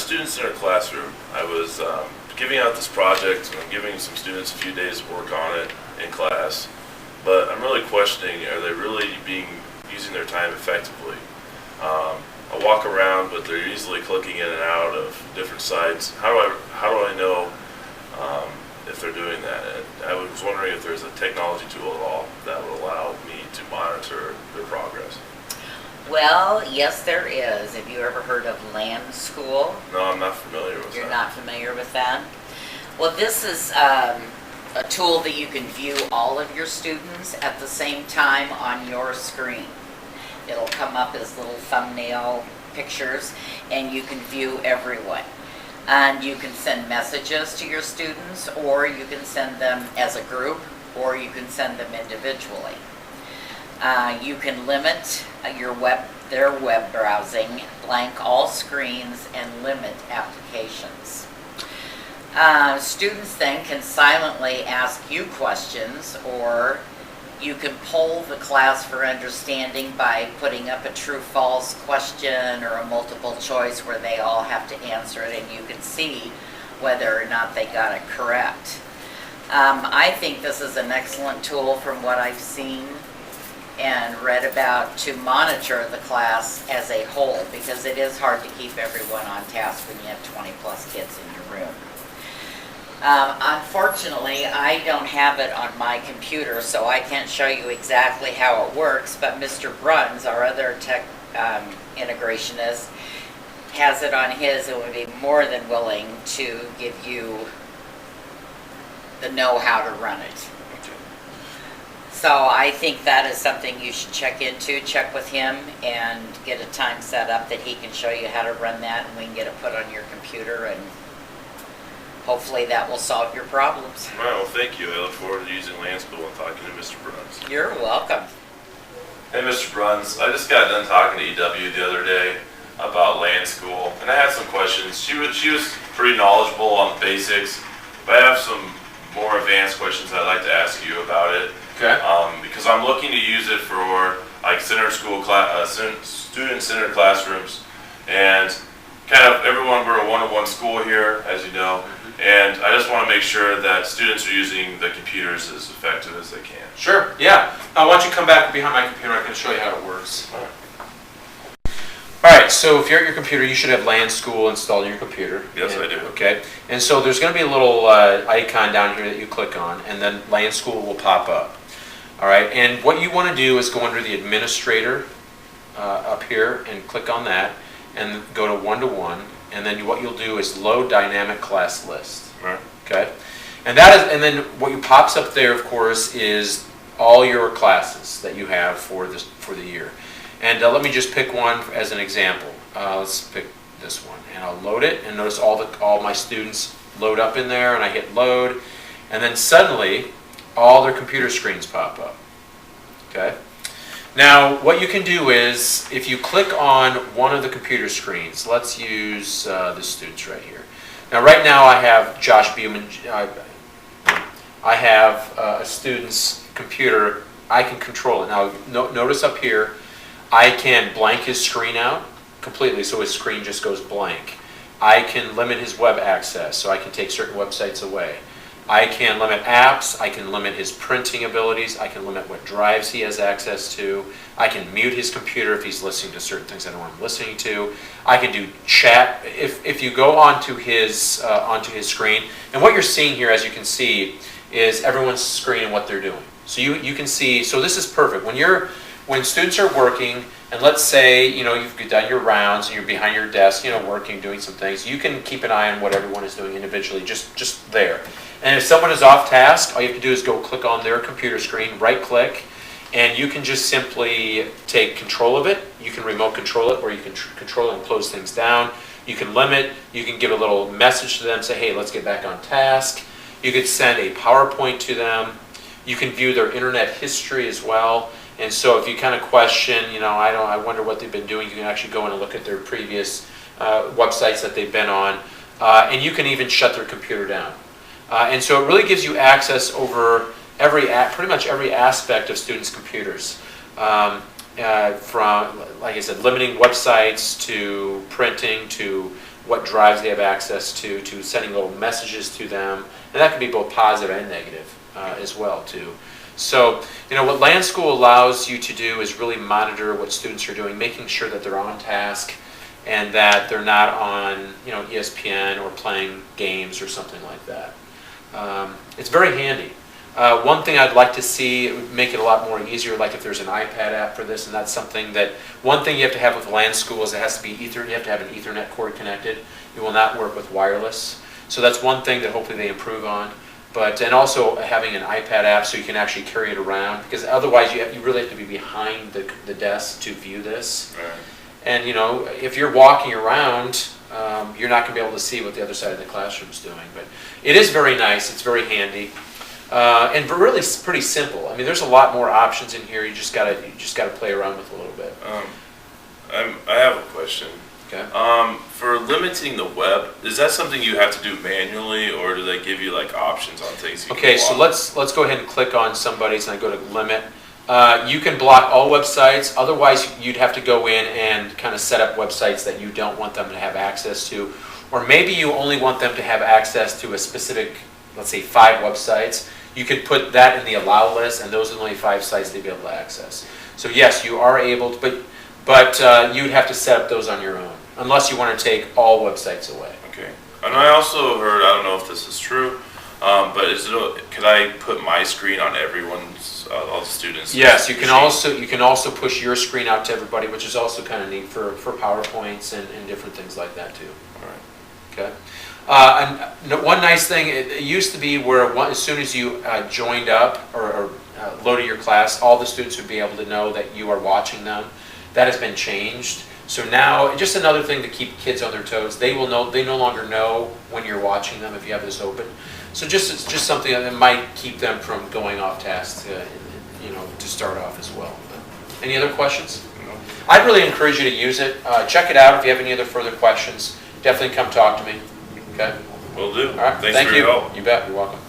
student-centered classroom. I was giving out this project, and I'm giving some students a few days of work on it in class, but I'm really questioning, are they really using their time effectively? I walk around, but they're easily clicking in and out of different sites. How do I know if they're doing that? And I was wondering if there's a technology tool at all that would allow me to monitor their progress. Well, yes, there is. Have you ever heard of Lanschool? No, I'm not familiar with that. You're not familiar with that? Well, this is a tool that you can view all of your students at the same time on your screen. It'll come up as little thumbnail pictures, and you can view everyone. And you can send messages to your students, or you can send them as a group, or you can send them individually. You can limit their web browsing, blank all screens, and limit applications. Students then can silently ask you questions, or you can poll the class for understanding by putting up a true-false question or a multiple choice where they all have to answer it, and you can see whether or not they got it correct. I think this is an excellent tool from what I've seen and read about to monitor the class as a whole, because it is hard to keep everyone on task when you have 20 plus kids in your room. Unfortunately, I don't have it on my computer, so I can't show you exactly how it works, but Mr. Bruns, our other tech integrationist, has it on his and would be more than willing to give you the know-how to run it. So I think that is something you should check with him and get a time set up that he can show you how to run that, and we can get it put on your computer, and hopefully that will solve your problems. All right, well, thank you. I look forward to using Lanschool and talking to Mr. Bruns. You're welcome. Hey, Mr. Bruns, I just got done talking to EW the other day about Lanschool, and I had some questions. She was pretty knowledgeable on the basics, but I have some more advanced questions I'd like to ask you about it. Okay. Because I'm looking to use it for like student-centered classrooms, and kind of everyone, we're a one-to-one school here, as you know, and I just want to make sure that students are using the computers as effective as they can. Sure, yeah. Why don't you come back behind my computer, I can show you how it works. All right, so if you're at your computer, you should have Lanschool installed on your computer. Yes, I do. Okay, and so there's going to be a little icon down here that you click on, and then Lanschool will pop up. All right, and what you want to do is go under the administrator up here and click on that, and go to one-to-one, and then what you'll do is load dynamic class list. Right. Okay, and then what pops up there, of course, is all your classes that you have for the year. And let me just pick one as an example. Let's pick this one, and I'll load it, and notice all my students load up in there, and I hit load, and then suddenly all their computer screens pop up. Okay. Now, what you can do is, if you click on one of the computer screens, let's use the students right here. Now, right now I have Josh Beeman. I have a student's computer. I can control it. Now, notice up here, I can blank his screen out completely, so his screen just goes blank. I can limit his web access, so I can take certain websites away. I can limit apps, I can limit his printing abilities, I can limit what drives he has access to, I can mute his computer if he's listening to certain things I don't want him listening to. I can do chat. If you go onto his screen, and what you're seeing here, as you can see, is everyone's screen and what they're doing. So you can see, so this is perfect. When students are working, and let's say you've done your rounds and you're behind your desk, working, doing some things, you can keep an eye on what everyone is doing individually, just there. And if someone is off task, all you have to do is go click on their computer screen, right click, and you can just simply take control of it. You can remote control it, where you can control and close things down. You can limit, you can give a little message to them, say, hey, let's get back on task. You could send a PowerPoint to them. You can view their internet history as well. And so if you kind of question, I wonder what they've been doing, you can actually go in and look at their previous websites that they've been on. And you can even shut their computer down. And so it really gives you access over pretty much every aspect of students' computers. From, like I said, limiting websites to printing to what drives they have access to sending little messages to them, and that can be both positive and negative as well too. So, what Lanschool allows you to do is really monitor what students are doing, making sure that they're on task and that they're not on, ESPN or playing games or something like that. It's very handy. One thing I'd like to see, it would make it a lot more easier, like if there's an iPad app for this, and that's something that, one thing you have to have with Lanschool is it has to be you have to have an Ethernet cord connected. It will not work with wireless. So that's one thing that hopefully they improve on. And also having an iPad app so you can actually carry it around, because otherwise you really have to be behind the desk to view this. Right. And if you're walking around, you're not going to be able to see what the other side of the classroom is doing. But it is very nice. It's very handy, and really pretty simple. I mean, there's a lot more options in here. You just gotta play around with a little bit. I have a question. Okay. For limiting the web, is that something you have to do manually, or do they give you like options on things you Okay, can so block? let's go ahead and click on somebody's, and I go to limit. You can block all websites. Otherwise, you'd have to go in and kind of set up websites that you don't want them to have access to, or maybe you only want them to have access to a specific, let's say 5 websites. You could put that in the allow list, and those are the only 5 sites they'd be able to access. So yes, you are able to, but you'd have to set up those on your own, unless you want to take all websites away. Okay. And I also heard, I don't know if this is true, but could I put my screen on everyone's, all the students? Yes, you can also push your screen out to everybody, which is also kind of neat for PowerPoints and different things like that too. All right. Okay. And one nice thing, it used to be where as soon as you joined up or loaded your class, all the students would be able to know that you are watching them. That has been changed. So now, just another thing to keep kids on their toes. They no longer know when you're watching them if you have this open. So it's just something that might keep them from going off task, to start off as well. Any other questions? No. I'd really encourage you to use it. Check it out. If you have any other further questions, definitely come talk to me. Okay? Will do. All right. Thanks Thank for you. your help. You bet. You're welcome.